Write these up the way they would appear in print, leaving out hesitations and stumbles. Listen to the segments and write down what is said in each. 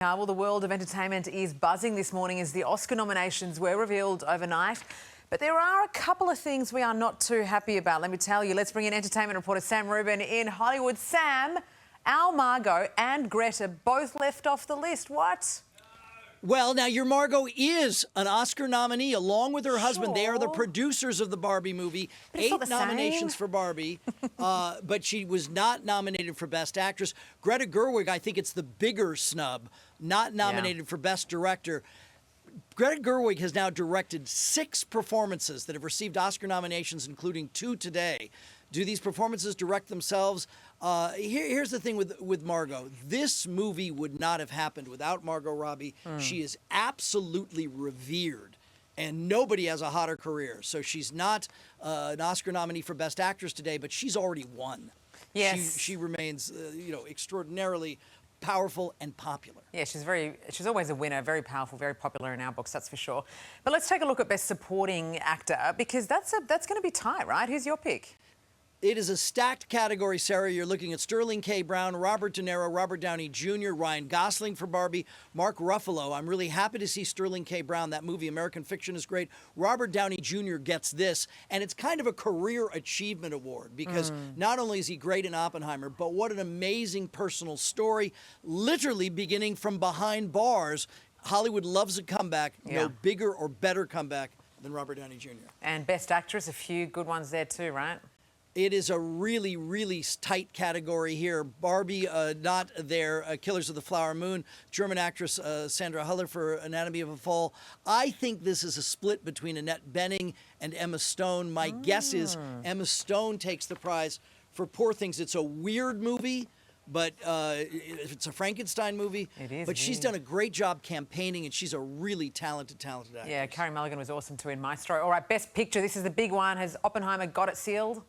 Well, the world of entertainment is buzzing this morning as the Oscar nominations were revealed overnight. But there are a couple of things we are not too happy about, let me tell you. Let's bring in entertainment reporter Sam Rubin in Hollywood. Sam, our Margot and Greta both left off the list. What? Well, now your Margot is an Oscar nominee along with her husband. They are the producers of the Barbie movie. But it's not 8 the nominations same. for Barbie, but she was not nominated for Best Actress. Greta Gerwig, I think it's the bigger snub, not nominated for Best Director. Greta Gerwig has now directed 6 performances that have received Oscar nominations, including 2 today. Do these performances direct themselves? Here's the thing with Margot. This movie would not have happened without Margot Robbie. She is absolutely revered, and nobody has a hotter career. So she's not an Oscar nominee for Best Actress today, but she's already won. Yes. She remains, extraordinarily powerful and popular. Yeah, she's always a winner, very powerful, very popular in our books, that's for sure. But let's take a look at Best Supporting Actor, because that's going to be tight, right? Who's your pick? It is a stacked category, Sarah. You're looking at Sterling K. Brown, Robert De Niro, Robert Downey Jr., Ryan Gosling for Barbie, Mark Ruffalo. I'm really happy to see Sterling K. Brown. That movie, American Fiction, is great. Robert Downey Jr. gets this, and it's kind of a career achievement award because not only is he great in Oppenheimer, but what an amazing personal story, literally beginning from behind bars. Hollywood loves a comeback. Yeah. No bigger or better comeback than Robert Downey Jr. And Best Actress, a few good ones there too, right? It is a really, really tight category here. Barbie, not there. Killers of the Flower Moon. German actress Sandra Hüller for Anatomy of a Fall. I think this is a split between Annette Bening and Emma Stone. My guess is Emma Stone takes the prize for Poor Things. It's a weird movie, but it's a Frankenstein movie. It is. But she's done a great job campaigning, and she's a really talented actress. Yeah, Carey Mulligan was awesome too in Maestro. All right, Best Picture. This is the big one. Has Oppenheimer got it sealed?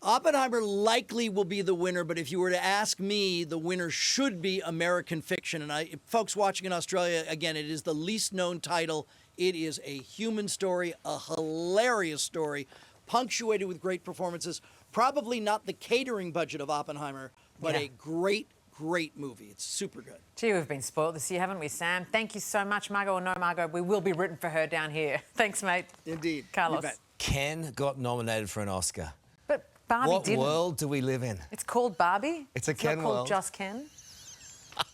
Oppenheimer likely will be the winner, but if you were to ask me, the winner should be American Fiction. And folks watching in Australia, again, it is the least known title. It is a human story, a hilarious story, punctuated with great performances. Probably not the catering budget of Oppenheimer, but a great movie. It's super good. Gee, we've been spoiled this year, haven't we, Sam? Thank you so much, Margot or no Margot. We will be rooting for her down here. Thanks, mate. Indeed. Carlos. You bet. Ken got nominated for an Oscar. But Barbie What didn't. world do we live in? It's called Barbie. It's a not Ken called world. Just Ken.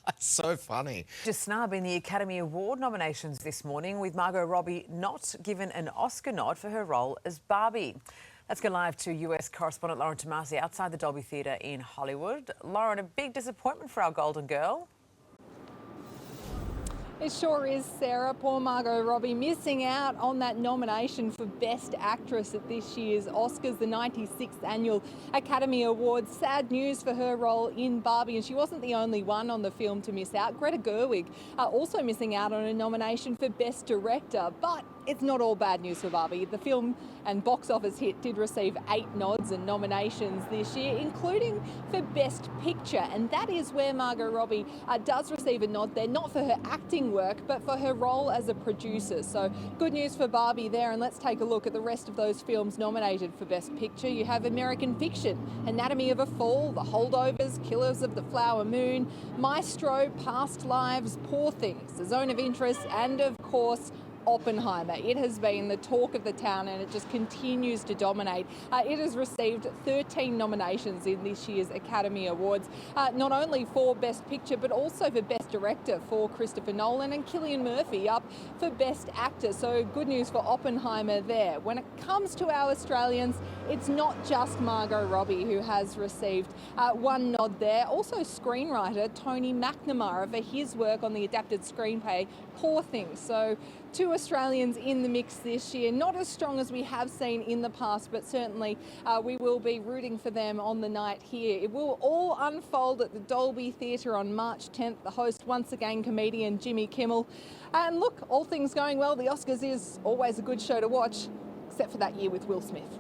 It's so funny. Just snub in the Academy Award nominations this morning, with Margot Robbie not given an Oscar nod for her role as Barbie. Let's go live to US correspondent Lauren Tomasi outside the Dolby Theatre in Hollywood. Lauren, a big disappointment for our Golden Girl. It sure is, Sarah. Poor Margot Robbie missing out on that nomination for Best Actress at this year's Oscars, the 96th Annual Academy Awards. Sad news for her role in Barbie, and she wasn't the only one on the film to miss out. Greta Gerwig also missing out on a nomination for Best Director, but it's not all bad news for Barbie. The film and box office hit did receive 8 nods and nominations this year, including for Best Picture, and that is where Margot Robbie does receive a nod there, not for her acting work, but for her role as a producer. So good news for Barbie there, and let's take a look at the rest of those films nominated for Best Picture. You have American Fiction, Anatomy of a Fall, The Holdovers, Killers of the Flower Moon, Maestro, Past Lives, Poor Things, The Zone of Interest, and of course, Oppenheimer. It has been the talk of the town, and it just continues to dominate. It has received 13 nominations in this year's Academy Awards, not only for Best Picture but also for Best Director for Christopher Nolan, and Cillian Murphy up for Best Actor. So good news for Oppenheimer there. When it comes to our Australians, it's not just Margot Robbie who has received 1 nod there. Also screenwriter Tony McNamara for his work on the adapted screenplay Poor Things. So 2 Australians in the mix this year, not as strong as we have seen in the past, but certainly we will be rooting for them on the night here. It will all unfold at the Dolby Theatre on March 10th. The host, once again, comedian Jimmy Kimmel. And look, all things going well, the Oscars is always a good show to watch, except for that year with Will Smith.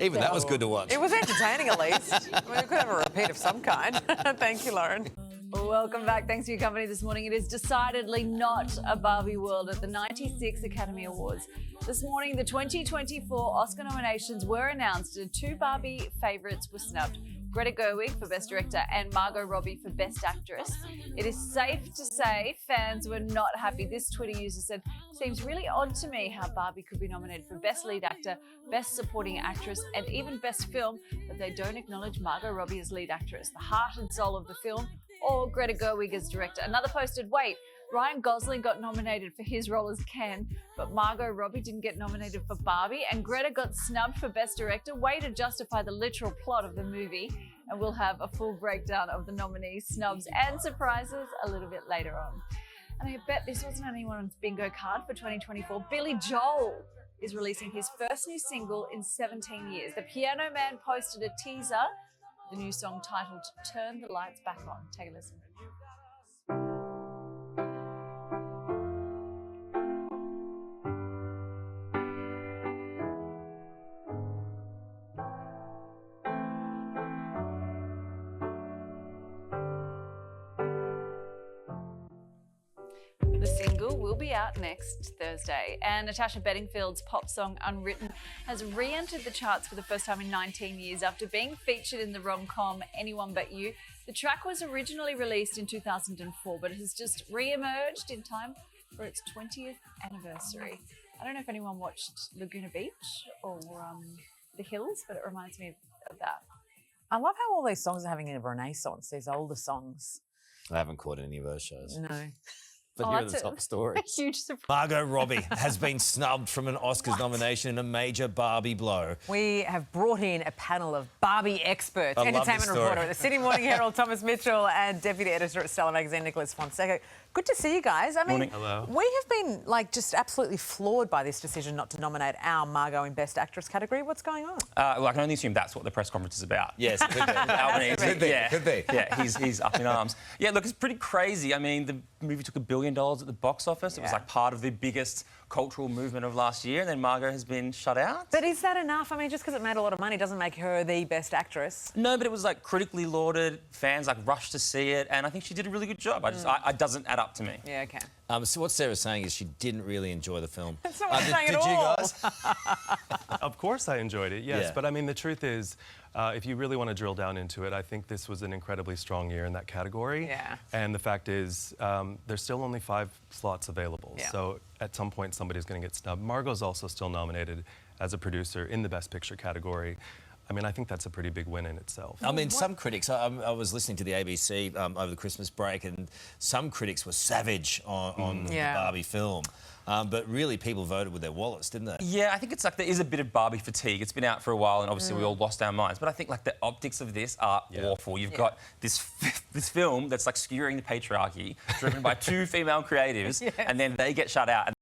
Even that was good to watch. It was entertaining, at least. I mean, we could have a repeat of some kind. Thank you, Lauren. Welcome back. Thanks for your company this morning. It is decidedly not a Barbie world at the 96th Academy Awards. This morning, the 2024 Oscar nominations were announced and 2 Barbie favourites were snubbed. Greta Gerwig for Best Director and Margot Robbie for Best Actress. It is safe to say fans were not happy. This Twitter user said, "Seems really odd to me how Barbie could be nominated for Best Lead Actor, Best Supporting Actress and even Best Film, but they don't acknowledge Margot Robbie as lead actress, the heart and soul of the film, or Greta Gerwig as director." Another posted, "Wait, Ryan Gosling got nominated for his role as Ken, but Margot Robbie didn't get nominated for Barbie, and Greta got snubbed for Best Director. Way to justify the literal plot of the movie." And we'll have a full breakdown of the nominees, snubs and surprises a little bit later on. And I bet this wasn't anyone's bingo card for 2024. Billy Joel is releasing his first new single in 17 years. The Piano Man posted a teaser, the new song titled "Turn the Lights Back On." Take a listen. The single will be out next Thursday, and Natasha Bedingfield's pop song Unwritten has re-entered the charts for the first time in 19 years after being featured in the rom-com Anyone But You. The track was originally released in 2004, but it has just re-emerged in time for its 20th anniversary. I don't know if anyone watched Laguna Beach or The Hills, but it reminds me of that. I love how all these songs are having a renaissance, these older songs. I haven't caught any of those shows. No. But here are the top stories. A huge surprise. Margot Robbie has been snubbed from an Oscars nomination in a major Barbie blow. We have brought in a panel of Barbie experts. I love this Entertainment story. reporter at the Sydney Morning Herald, Thomas Mitchell, and deputy editor at Stella Magazine, Nicolas Fonseca. Good to see you guys. I mean, Morning. Hello. we have been just absolutely floored by this decision not to nominate our Margot in Best Actress category. What's going on? Well, I can only assume that's what the press conference is about. Yes, it could be. Albanese. Could be, Yeah. could be. Yeah, he's up in arms. Yeah, look, it's pretty crazy. I mean, the movie took $1 billion at the box office. It was like part of the biggest cultural movement of last year, and then Margot has been shut out. But is that enough? I mean, just because it made a lot of money doesn't make her the Best Actress. No, but it was like critically lauded. Fans rushed to see it, and I think she did a really good job. It doesn't add up to me. Yeah, okay. So what Sarah's saying is she didn't really enjoy the film. That's not what I'm saying did at you all. guys? Of course I enjoyed it, yes. Yeah. But I mean, the truth is, if you really want to drill down into it, I think this was an incredibly strong year in that category. Yeah. And the fact is, there's still only 5 slots available. Yeah. So at some point, somebody's going to get snubbed. Margot's also still nominated as a producer in the Best Picture category. I mean, I think that's a pretty big win in itself. I mean, some critics, I was listening to the ABC over the Christmas break, and some critics were savage on the Barbie film. But really, people voted with their wallets, didn't they? Yeah, I think it's there is a bit of Barbie fatigue. It's been out for a while, and obviously we all lost our minds. But I think the optics of this are awful. You've got this film that's skewering the patriarchy, driven by 2 female creatives, and then they get shut out.